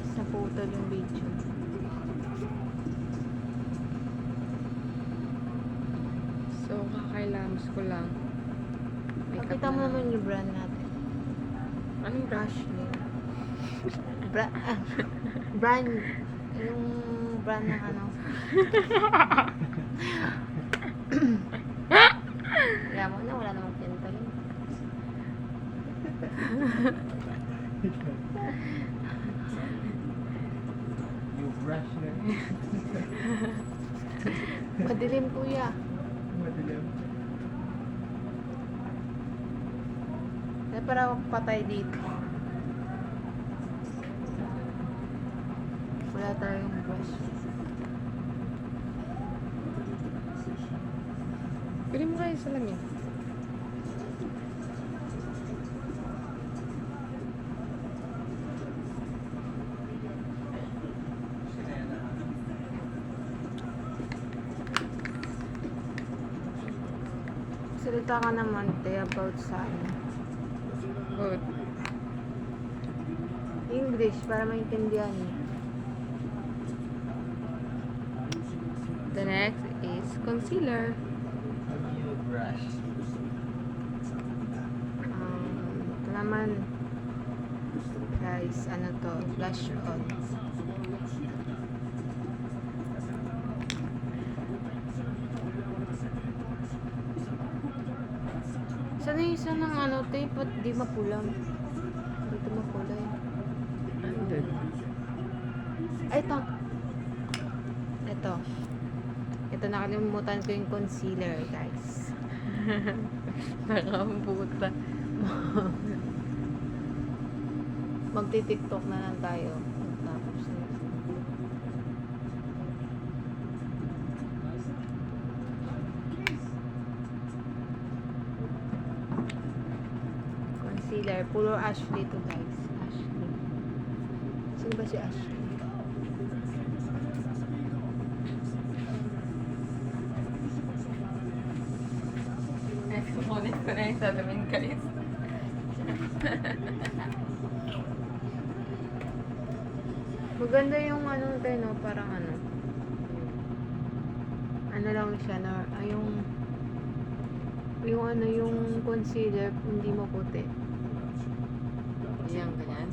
guys, naputol yung video. So, kakailams ko lang. Makeup Pakita mo na. naman yung brand natin. Anong brush? Ashley. Brand. Yung brand ng ano. Kaya mo na, wala namang pinto yun. Yung brush na Madilim kuya. madilim. Kaya para patay dito. Wala tayong brush. Pili mo kayo salamin. Salita ka naman, te, about sa ano. Good. English, para maintindihan niyo. The next is concealer. Yung brush. Ito naman, guys, ano to, blush on. Sana yung isa ng ano, tape, ba't di mapulang? Dito makulay. Andun. Ay, ito. Ito. Ito, nakalimutan ko yung concealer, guys. Nakambuta. Magti-tiktok na lang tayo. Tapos na. Concealer. Puro Ashley to, guys. Ashley. Sino ba si Ashley? Kukunin ko na yung salamin guys. Maganda yung ano tayo, no? Parang ano. Ano lang siya, na, yung ano, yung concealer, hindi maputi. Yan, ganyan.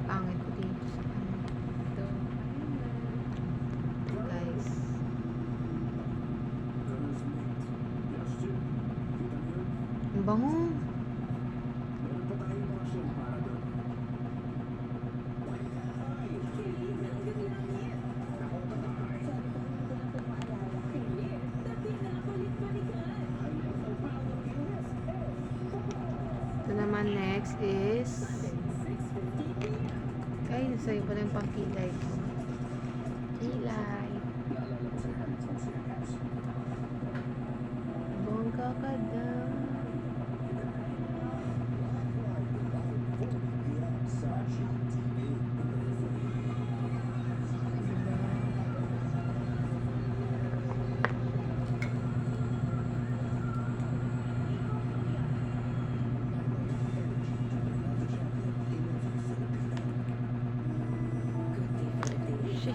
Pangit ko dito sa ano. Ito. Guys. Ang bango. Ito naman next is ay, nasa'yo pala yung pangkilay ko. Kilay. Bongga ka daw. Shit.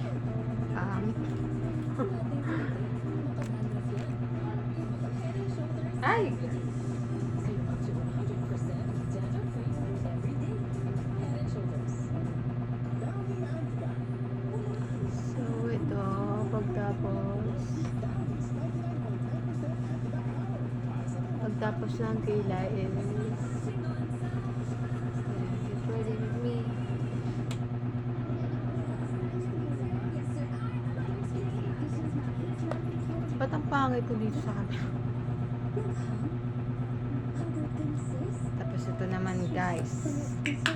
Ay! So, ito, pagtapos ng kilay is get ready with me. Ba't ang pangit ko dito sa camera? Tapos ito naman, guys.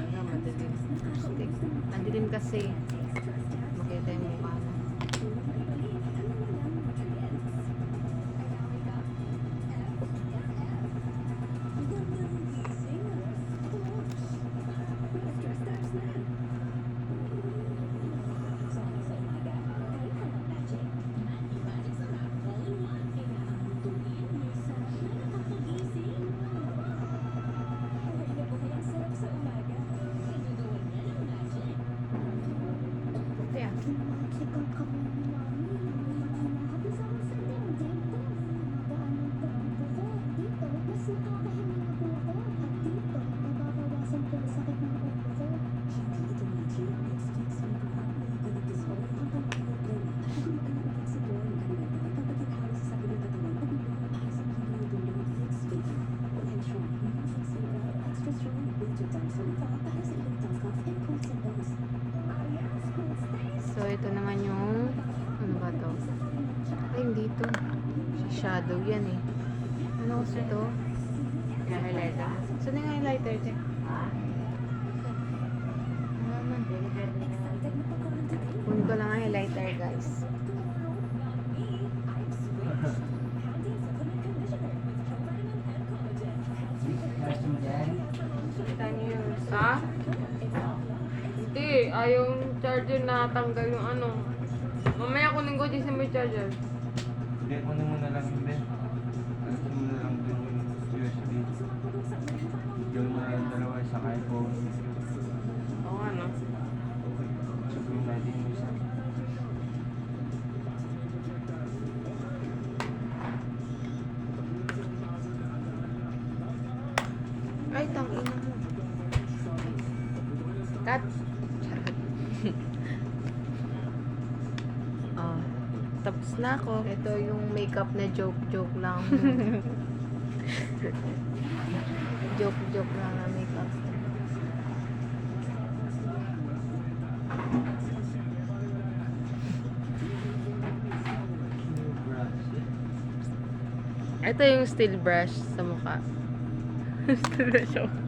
Madilim. Stick. Ang dilim kasi. Makita yung mukha na. shadow yan eh. Ano kasi to? Highlighter. Saan yung highlighter dyan? Naman. Kunin ko lang ang highlighter guys. Question dyan. Kita niyo yung Ha? Hindi, ayaw yung charger na tanggal yung ano. Mamaya kunin ko din sa may charger. Hindi, kunin mo na lang yun, Ben. Alisin mo na lang dun yung USB. Gawin mo na lang dalawa, isang iPhone. Oo nga no. Sabihin natin yung isa. Ay, tangina mo. Cut. Charot. Oh, tapos na ako. Ito yung makeup na joke lang. joke lang na makeup. New brush. Ito yung steel brush sa mukha.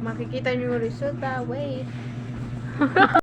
Makikita niyo yung result ah. Wait.